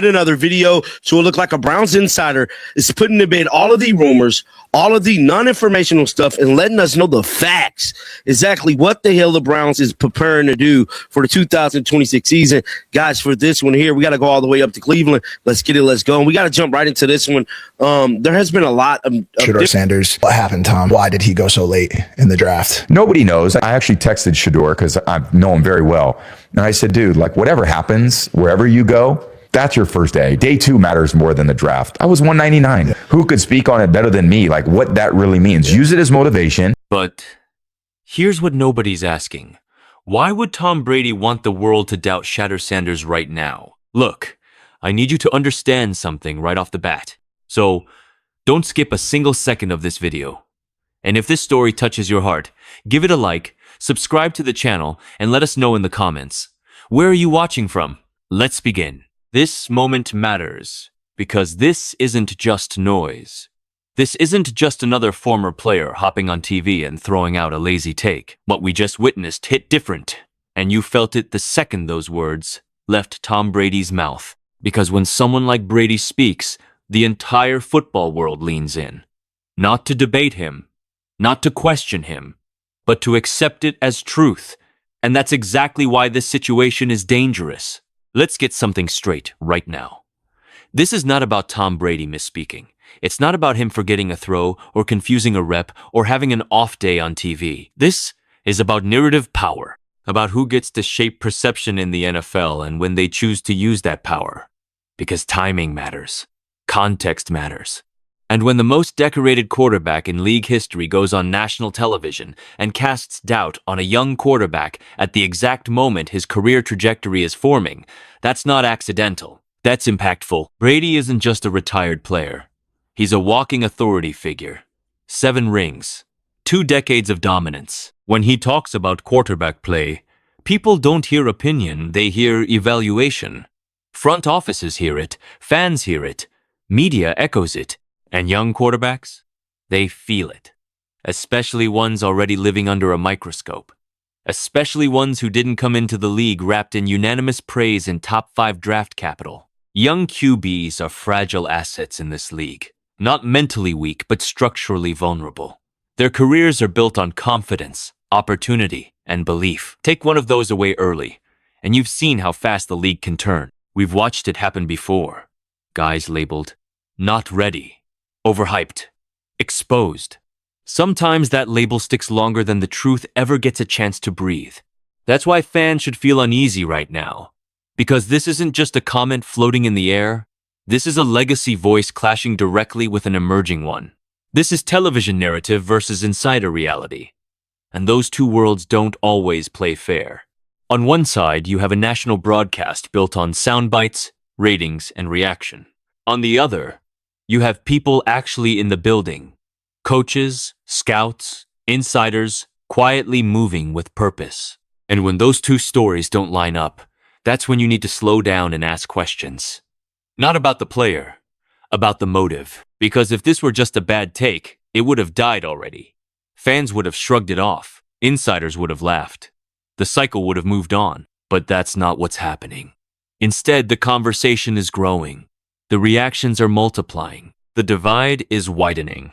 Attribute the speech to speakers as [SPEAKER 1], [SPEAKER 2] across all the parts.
[SPEAKER 1] in another video, so it looked like a Browns insider is putting to bed all of the rumors, all of the non-informational stuff, and letting us know the facts, exactly what the hell the Browns is preparing to do for the 2026 season. Guys, for this one here, we got to go all the way up to Cleveland. Let's get it. Let's go. And we got to jump right into this one. There has been a lot of
[SPEAKER 2] Shedeur Sanders. What happened, Tom? Why did he go so late in the draft?
[SPEAKER 3] Nobody knows. I actually texted Shedeur because I know him very well. And I said, dude, like whatever happens, wherever you go, that's your first day. Day 2 matters more than the draft. I was 199. Yeah. Who could speak on it better than me? Like what that really means. Yeah. Use it as motivation.
[SPEAKER 4] But here's what nobody's asking. Why would Tom Brady want the world to doubt Shedeur Sanders right now? Look, I need you to understand something right off the bat. So don't skip a single second of this video. And if this story touches your heart, give it a like, subscribe to the channel, and let us know in the comments. Where are you watching from? Let's begin. This moment matters because this isn't just noise. This isn't just another former player hopping on TV and throwing out a lazy take. What we just witnessed hit different, and you felt it the second those words left Tom Brady's mouth. Because when someone like Brady speaks, the entire football world leans in. Not to debate him, not to question him, but to accept it as truth. And that's exactly why this situation is dangerous. Let's get something straight right now. This is not about Tom Brady misspeaking. It's not about him forgetting a throw or confusing a rep or having an off day on TV. This is about narrative power, about who gets to shape perception in the NFL and when they choose to use that power. Because timing matters. Context matters. And when the most decorated quarterback in league history goes on national television and casts doubt on a young quarterback at the exact moment his career trajectory is forming, that's not accidental. That's impactful. Brady isn't just a retired player. He's a walking authority figure. 7 rings. 2 decades of dominance. When he talks about quarterback play, people don't hear opinion, they hear evaluation. Front offices hear it, fans hear it, media echoes it. And young quarterbacks, they feel it. Especially ones already living under a microscope. Especially ones who didn't come into the league wrapped in unanimous praise and top 5 draft capital. Young QBs are fragile assets in this league. Not mentally weak, but structurally vulnerable. Their careers are built on confidence, opportunity, and belief. Take one of those away early, and you've seen how fast the league can turn. We've watched it happen before. Guys labeled, not ready. Overhyped. Exposed. Sometimes that label sticks longer than the truth ever gets a chance to breathe. That's why fans should feel uneasy right now. Because this isn't just a comment floating in the air. This is a legacy voice clashing directly with an emerging one. This is television narrative versus insider reality. And those two worlds don't always play fair. On one side, you have a national broadcast built on soundbites, ratings, and reaction. On the other, you have people actually in the building. Coaches, scouts, insiders, quietly moving with purpose. And when those two stories don't line up, that's when you need to slow down and ask questions. Not about the player, about the motive. Because if this were just a bad take, it would have died already. Fans would have shrugged it off. Insiders would have laughed. The cycle would have moved on. But that's not what's happening. Instead, the conversation is growing. The reactions are multiplying. The divide is widening.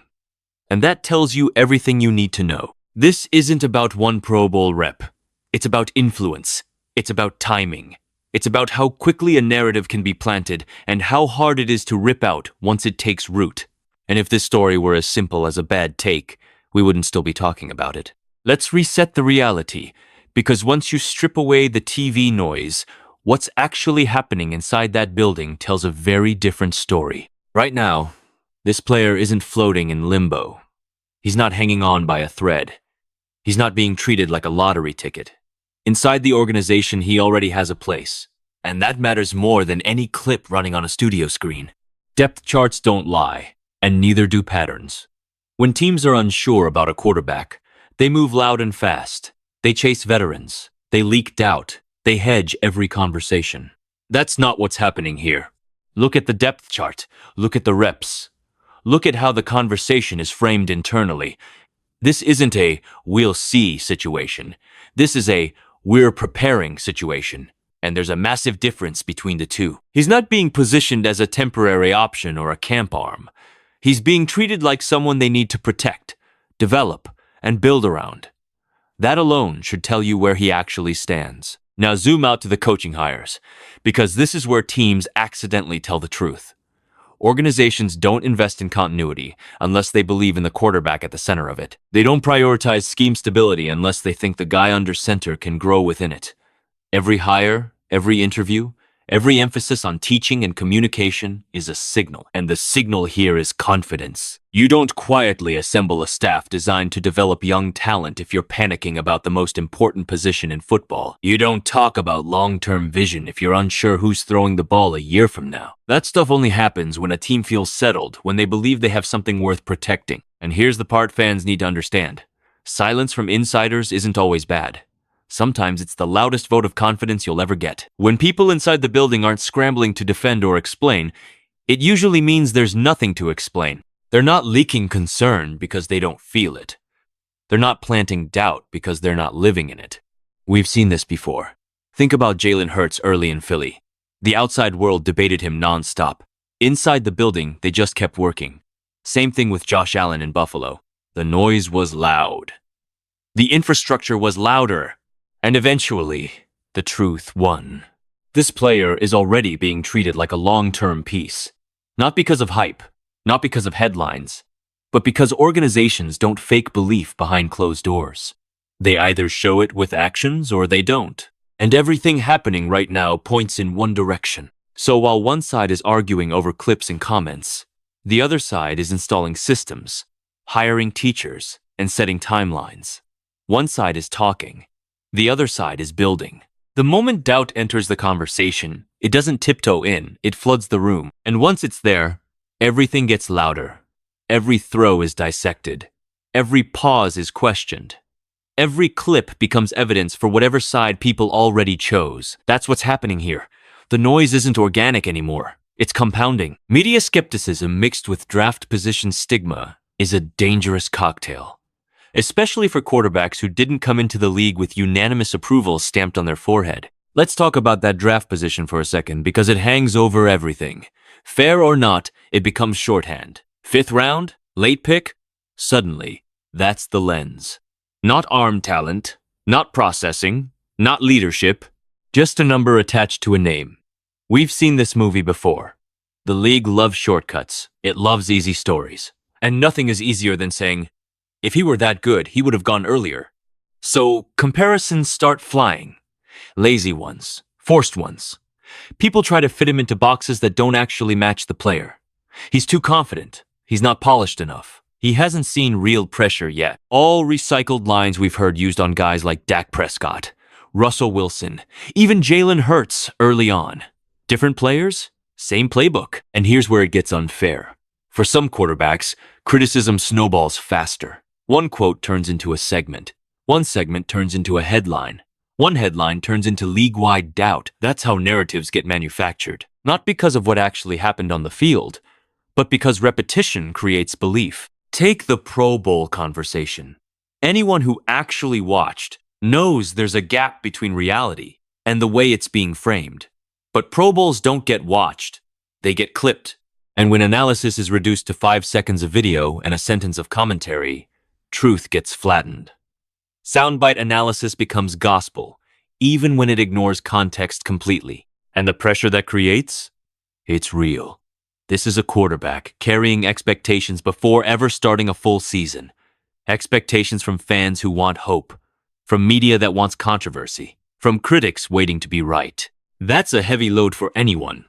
[SPEAKER 4] And that tells you everything you need to know. This isn't about one Pro Bowl rep. It's about influence. It's about timing. It's about how quickly a narrative can be planted and how hard it is to rip out once it takes root. And if this story were as simple as a bad take, we wouldn't still be talking about it. Let's reset the reality, because once you strip away the TV noise, what's actually happening inside that building tells a very different story. Right now, this player isn't floating in limbo. He's not hanging on by a thread. He's not being treated like a lottery ticket. Inside the organization, he already has a place. And that matters more than any clip running on a studio screen. Depth charts don't lie, and neither do patterns. When teams are unsure about a quarterback, they move loud and fast. They chase veterans. They leak doubt. They hedge every conversation. That's not what's happening here. Look at the depth chart. Look at the reps. Look at how the conversation is framed internally. This isn't a "we'll see" situation. This is a "we're preparing" situation. And there's a massive difference between the two. He's not being positioned as a temporary option or a camp arm. He's being treated like someone they need to protect, develop, and build around. That alone should tell you where he actually stands. Now zoom out to the coaching hires, because this is where teams accidentally tell the truth. Organizations don't invest in continuity unless they believe in the quarterback at the center of it. They don't prioritize scheme stability unless they think the guy under center can grow within it. Every hire, every interview, every emphasis on teaching and communication is a signal, and the signal here is confidence. You don't quietly assemble a staff designed to develop young talent if you're panicking about the most important position in football. You don't talk about long-term vision if you're unsure who's throwing the ball a year from now. That stuff only happens when a team feels settled, when they believe they have something worth protecting. And here's the part fans need to understand. Silence from insiders isn't always bad. Sometimes it's the loudest vote of confidence you'll ever get. When people inside the building aren't scrambling to defend or explain, it usually means there's nothing to explain. They're not leaking concern because they don't feel it. They're not planting doubt because they're not living in it. We've seen this before. Think about Jalen Hurts early in Philly. The outside world debated him nonstop. Inside the building, they just kept working. Same thing with Josh Allen in Buffalo. The noise was loud. The infrastructure was louder. And eventually, the truth won. This player is already being treated like a long-term piece. Not because of hype, not because of headlines, but because organizations don't fake belief behind closed doors. They either show it with actions or they don't. And everything happening right now points in one direction. So while one side is arguing over clips and comments, the other side is installing systems, hiring teachers, and setting timelines. One side is talking. The other side is building. The moment doubt enters the conversation, it doesn't tiptoe in, it floods the room. And once it's there, everything gets louder. Every throw is dissected. Every pause is questioned. Every clip becomes evidence for whatever side people already chose. That's what's happening here. The noise isn't organic anymore. It's compounding. Media skepticism mixed with draft position stigma is a dangerous cocktail. Especially for quarterbacks who didn't come into the league with unanimous approval stamped on their forehead. Let's talk about that draft position for a second because it hangs over everything. Fair or not, it becomes shorthand. 5th round? Late pick? Suddenly, that's the lens. Not arm talent, not processing, not leadership, just a number attached to a name. We've seen this movie before. The league loves shortcuts. It loves easy stories. And nothing is easier than saying, if he were that good, he would have gone earlier. So comparisons start flying. Lazy ones, forced ones. People try to fit him into boxes that don't actually match the player. He's too confident. He's not polished enough. He hasn't seen real pressure yet. All recycled lines we've heard used on guys like Dak Prescott, Russell Wilson, even Jalen Hurts early on. Different players, same playbook. And here's where it gets unfair. For some quarterbacks, criticism snowballs faster. One quote turns into a segment. One segment turns into a headline. One headline turns into league-wide doubt. That's how narratives get manufactured. Not because of what actually happened on the field, but because repetition creates belief. Take the Pro Bowl conversation. Anyone who actually watched knows there's a gap between reality and the way it's being framed. But Pro Bowls don't get watched. They get clipped. And when analysis is reduced to 5 seconds of video and a sentence of commentary, truth gets flattened. Soundbite analysis becomes gospel, even when it ignores context completely. And the pressure that creates? It's real. This is a quarterback carrying expectations before ever starting a full season. Expectations from fans who want hope, from media that wants controversy, from critics waiting to be right. That's a heavy load for anyone,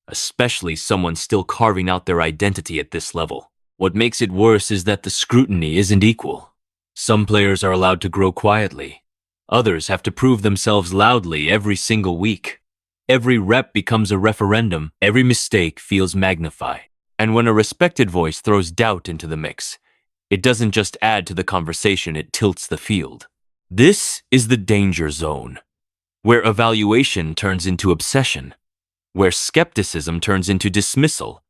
[SPEAKER 4] especially someone still carving out their identity at this level. What makes it worse is that the scrutiny isn't equal. Some players are allowed to grow quietly. Others have to prove themselves loudly every single week. Every rep becomes a referendum. Every mistake feels magnified. And when a respected voice throws doubt into the mix, it doesn't just add to the conversation, it tilts the field. This is the danger zone, where evaluation turns into obsession, where skepticism turns into dismissal,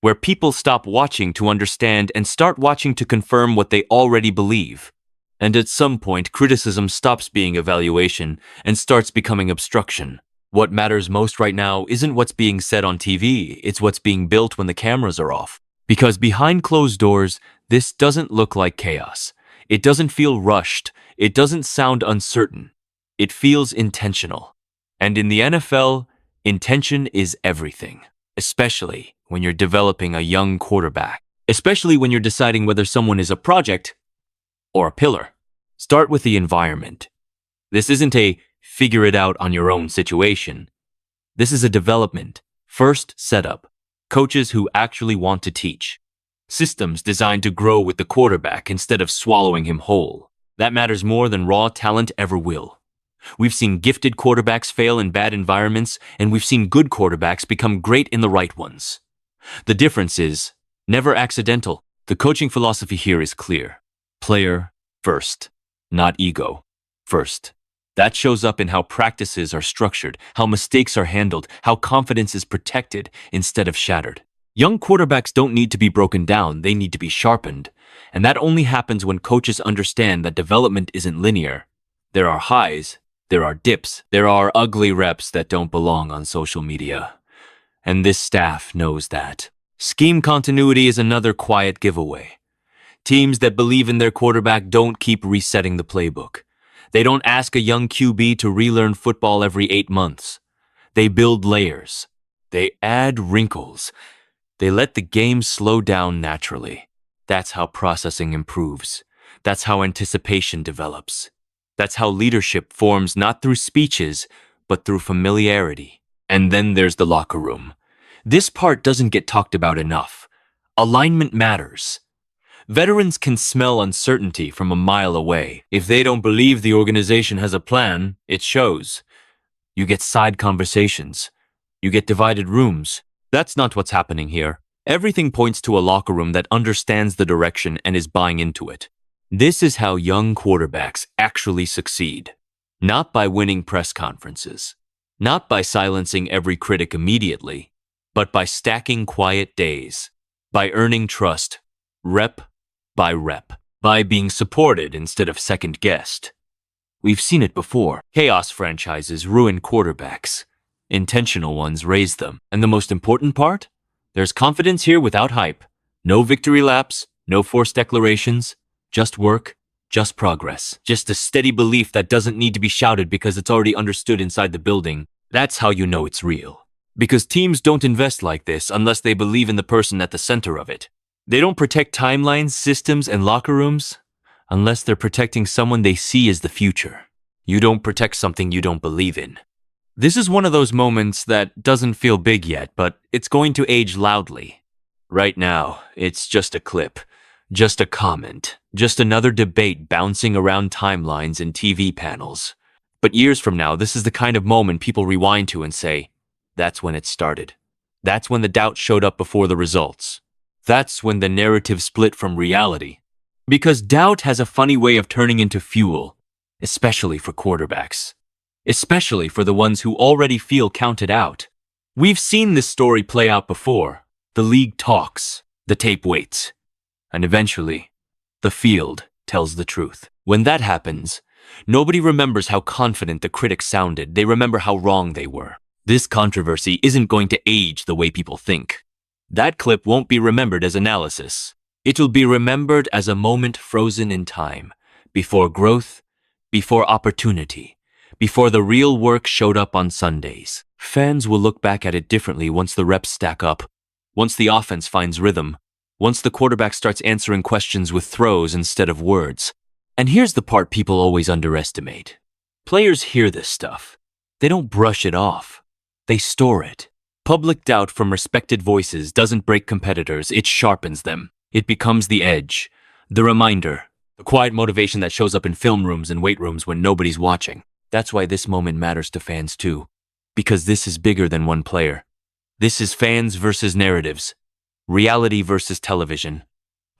[SPEAKER 4] where people stop watching to understand and start watching to confirm what they already believe. And at some point, criticism stops being evaluation and starts becoming obstruction. What matters most right now isn't what's being said on TV, it's what's being built when the cameras are off. Because behind closed doors, this doesn't look like chaos. It doesn't feel rushed. It doesn't sound uncertain. It feels intentional. And in the NFL, intention is everything, especially when you're developing a young quarterback, especially when you're deciding whether someone is a project or a pillar. Start with the environment. This isn't a figure it out on your own situation. This is a development. First setup. Coaches who actually want to teach. Systems designed to grow with the quarterback instead of swallowing him whole. That matters more than raw talent ever will. We've seen gifted quarterbacks fail in bad environments, and we've seen good quarterbacks become great in the right ones. The difference is never accidental. The coaching philosophy here is clear. Player first, not ego first. That shows up in how practices are structured, how mistakes are handled, how confidence is protected instead of shattered. Young quarterbacks don't need to be broken down, they need to be sharpened. And that only happens when coaches understand that development isn't linear. There are highs, there are dips, there are ugly reps that don't belong on social media. And this staff knows that. Scheme continuity is another quiet giveaway. Teams that believe in their quarterback don't keep resetting the playbook. They don't ask a young QB to relearn football every 8 months. They build layers. They add wrinkles. They let the game slow down naturally. That's how processing improves. That's how anticipation develops. That's how leadership forms not through speeches, but through familiarity. And then there's the locker room. This part doesn't get talked about enough. Alignment matters. Veterans can smell uncertainty from a mile away. If they don't believe the organization has a plan, it shows. You get side conversations. You get divided rooms. That's not what's happening here. Everything points to a locker room that understands the direction and is buying into it. This is how young quarterbacks actually succeed. Not by winning press conferences. Not by silencing every critic immediately, but by stacking quiet days. By earning trust, rep by rep, by being supported instead of second-guessed. We've seen it before. Chaos franchises ruin quarterbacks. Intentional ones raise them. And the most important part? There's confidence here without hype. No victory laps, no forced declarations, just work, just progress. Just a steady belief that doesn't need to be shouted because it's already understood inside the building. That's how you know it's real. Because teams don't invest like this unless they believe in the person at the center of it. They don't protect timelines, systems, and locker rooms unless they're protecting someone they see as the future. You don't protect something you don't believe in. This is one of those moments that doesn't feel big yet, but it's going to age loudly. Right now, it's just a clip, just a comment, just another debate bouncing around timelines and TV panels. But years from now, this is the kind of moment people rewind to and say, that's when it started. That's when the doubt showed up before the results. That's when the narrative split from reality. Because doubt has a funny way of turning into fuel, especially for quarterbacks. Especially for the ones who already feel counted out. We've seen this story play out before. The league talks, the tape waits, and eventually, the field tells the truth. When that happens, nobody remembers how confident the critics sounded. They remember how wrong they were. This controversy isn't going to age the way people think. That clip won't be remembered as analysis. It'll be remembered as a moment frozen in time, before growth, before opportunity, before the real work showed up on Sundays. Fans will look back at it differently once the reps stack up, once the offense finds rhythm, once the quarterback starts answering questions with throws instead of words. And here's the part people always underestimate. Players hear this stuff. They don't brush it off. They store it. Public doubt from respected voices doesn't break competitors, it sharpens them. It becomes the edge, the reminder, the quiet motivation that shows up in film rooms and weight rooms when nobody's watching. That's why this moment matters to fans too. Because this is bigger than one player. This is fans versus narratives, reality versus television,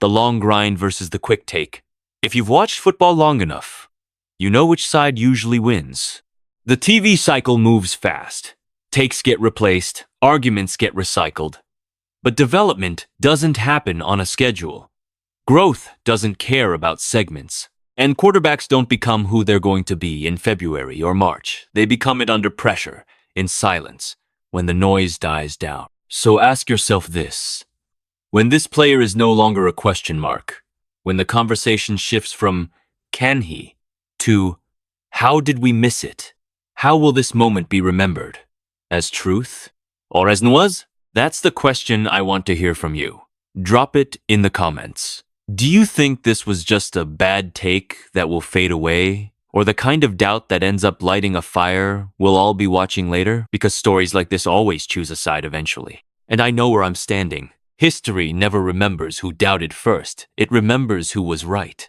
[SPEAKER 4] the long grind versus the quick take. If you've watched football long enough, you know which side usually wins. The TV cycle moves fast. Takes get replaced, arguments get recycled. But development doesn't happen on a schedule. Growth doesn't care about segments. And quarterbacks don't become who they're going to be in February or March. They become it under pressure, in silence when the noise dies down. So ask yourself this. When this player is no longer a question mark, when the conversation shifts from can he to how did we miss it? How will this moment be remembered? As truth or as noise? That's the question I want to hear from you. Drop it in the comments. Do you think this was just a bad take that will fade away? Or the kind of doubt that ends up lighting a fire we'll all be watching later? Because stories like this always choose a side eventually. And I know where I'm standing. History never remembers who doubted first. It remembers who was right.